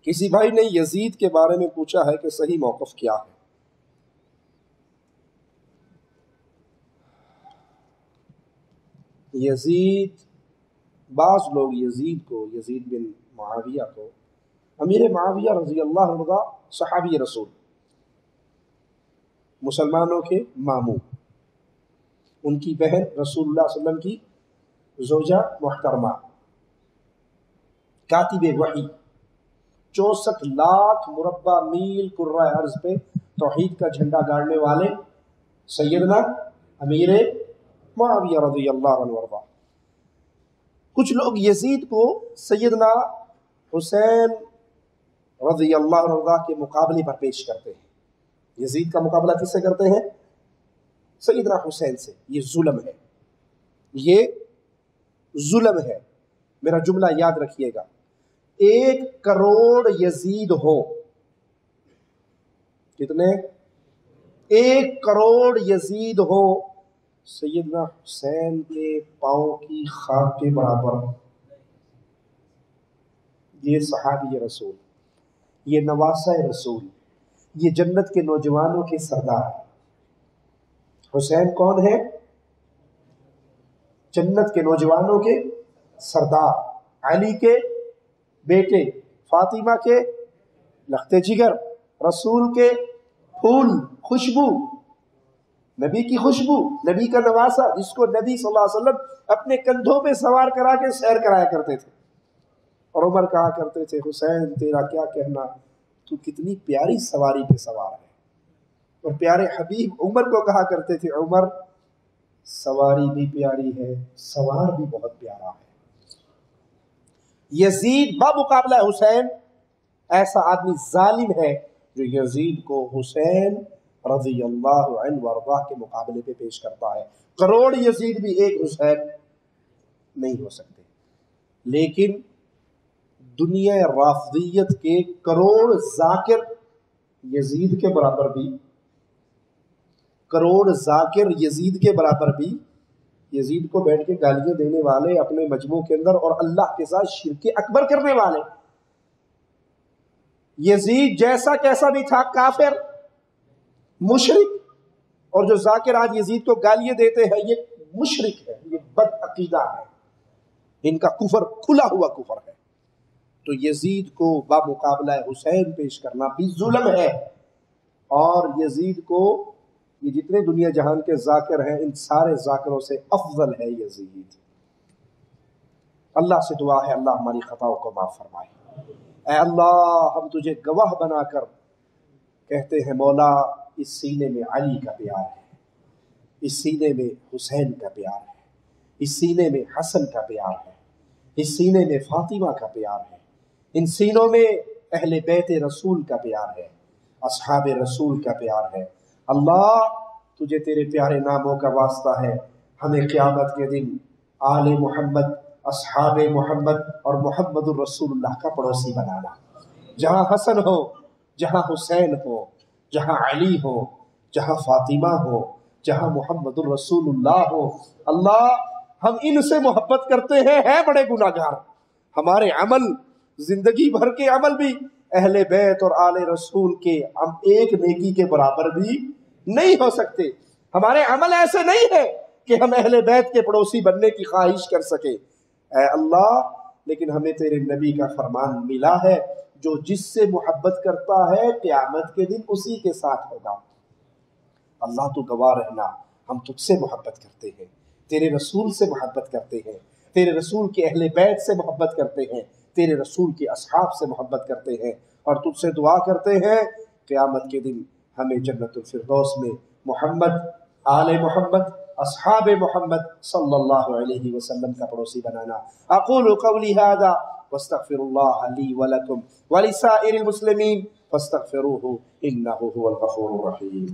کسی بھائی نے یزید کے بارے میں پوچھا ہے کہ صحیح موقف کیا ہے؟ یزید، بعض لوگ یزید بن معاویہ کو، امیر معاویہ رضی اللہ عنہ صحابی رسول، مسلمانوں کے ماموں، ان کی بہن رسول اللہ صلی اللہ علیہ وسلم کی زوجہ محترمہ، کاتب وحی، 64 لاکھ مربع میل کرۂ ارض پہ توحید کا جھنڈا گاڑنے والے سیدنا امیر معاویہ رضی اللہ عنہ وارضاہ۔ کچھ لوگ یزید کو سیدنا حسین رضی اللہ عنہ وارضاہ کے مقابلے پر پیش کرتے ہیں۔ یزید کا مقابلہ کس سے کرتے ہیں؟ سیدنا حسین سے۔ یہ ظلم ہے، یہ ظلم ہے۔ میرا جملہ یاد رکھیے گا، 1 کروڑ یزید ہو، کتنے؟ 1 کروڑ یزید ہو، سیدنا حسین کے پاؤں کی خاک کے برابر۔ یہ صحابی رسول، یہ نواسہ رسول، یہ جنت کے نوجوانوں کے سردار۔ حسین کون ہے؟ جنت کے نوجوانوں کے سردار، علی کے بیٹے، فاطمہ کے لخت جگر، رسول کے پھول، خوشبو، نبی کی خوشبو، نبی کا نواسہ، جس کو نبی صلی اللہ علیہ وسلم اپنے کندھوں پہ سوار کرا کے سیر کرایا کرتے تھے۔ اور عمر کہا کرتے تھے، حسین تیرا کیا کہنا، تو کتنی پیاری سواری پہ سوار ہے۔ اور پیارے حبیب عمر کو کہا کرتے تھے، عمر سواری بھی پیاری ہے، سوار بھی بہت پیارا ہے۔ یزید بمقابلہ حسین ایسا آدمی ظالم ہے جو یزید کو حسین رضی اللہ عنہ وارضاہ کے مقابلے پہ پیش کرتا ہے۔ کروڑ یزید بھی ایک حسین نہیں ہو سکتے، لیکن دنیا رافضیت کے کروڑ ذاکر یزید کے برابر بھی، کروڑ ذاکر یزید کے برابر بھی، یزید کو بیٹھ کے گالیاں دینے والے اپنے مجموع کے اندر اور اللہ کے ساتھ شرک اکبر کرنے والے۔ یزید جیسا کیسا بھی تھا، کافر، مشرک، اور جو ذاکر آج یزید کو گالیاں دیتے ہیں یہ مشرک ہے، یہ بد عقیدہ ہے، ان کا کفر کھلا ہوا کفر ہے۔ تو یزید کو بمقابلہ حسین پیش کرنا بھی ظلم ہے، اور یزید کو، یہ جتنے دنیا جہان کے ذاکر ہیں ان سارے ذاکروں سے افضل ہے یزید۔ اللہ سے دعا ہے اللہ ہماری خطاؤں کو معاف فرمائے۔ اے اللہ، ہم تجھے گواہ بنا کر کہتے ہیں، مولا اس سینے میں علی کا پیار ہے، اس سینے میں حسین کا پیار ہے، اس سینے میں حسن کا پیار ہے، اس سینے میں فاطمہ کا پیار ہے، ان سینوں میں اہل بیت رسول کا پیار ہے، اصحاب رسول کا پیار ہے۔ اللہ، تجھے تیرے پیارے ناموں کا واسطہ ہے، ہمیں قیامت کے دن آل محمد، اصحاب محمد اور محمد الرسول اللہ کا پڑوسی بنانا۔ جہاں حسن ہو، جہاں حسین ہو، جہاں علی ہو، جہاں فاطمہ ہو، جہاں محمد الرسول اللہ ہو۔ اللہ، ہم ان سے محبت کرتے ہیں بڑے گناہگار، ہمارے عمل، زندگی بھر کے عمل بھی اہل بیت اور آل رسول کے ہم ایک نیکی کے برابر بھی نہیں ہو سکتے۔ ہمارے عمل ایسے نہیں ہے کہ ہم اہل بیت کے پڑوسی بننے کی خواہش کر سکے۔ اے اللہ، لیکن ہمیں تیرے نبی کا فرمان ملا ہے، جو جس سے محبت کرتا ہے قیامت کے دن اسی کے ساتھ ہوگا۔ اللہ تو گواہ رہنا، ہم تجھ سے محبت کرتے ہیں، تیرے رسول سے محبت کرتے ہیں، تیرے رسول کے اہل بیت سے محبت کرتے ہیں، تیرے رسول کے اصحاب سے محبت کرتے ہیں، اور تجھ سے دعا کرتے ہیں قیامت کے دن ہمیں جنت الفردوس میں محمد، آل محمد، اصحاب محمد صلی اللہ علیہ وسلم کا پڑوسی بنانا۔ اقول قولی ھذا واستغفر اللہ لی ولکم ولسائر المسلمین فاستغفروہ انہ هو الغفور الرحیم۔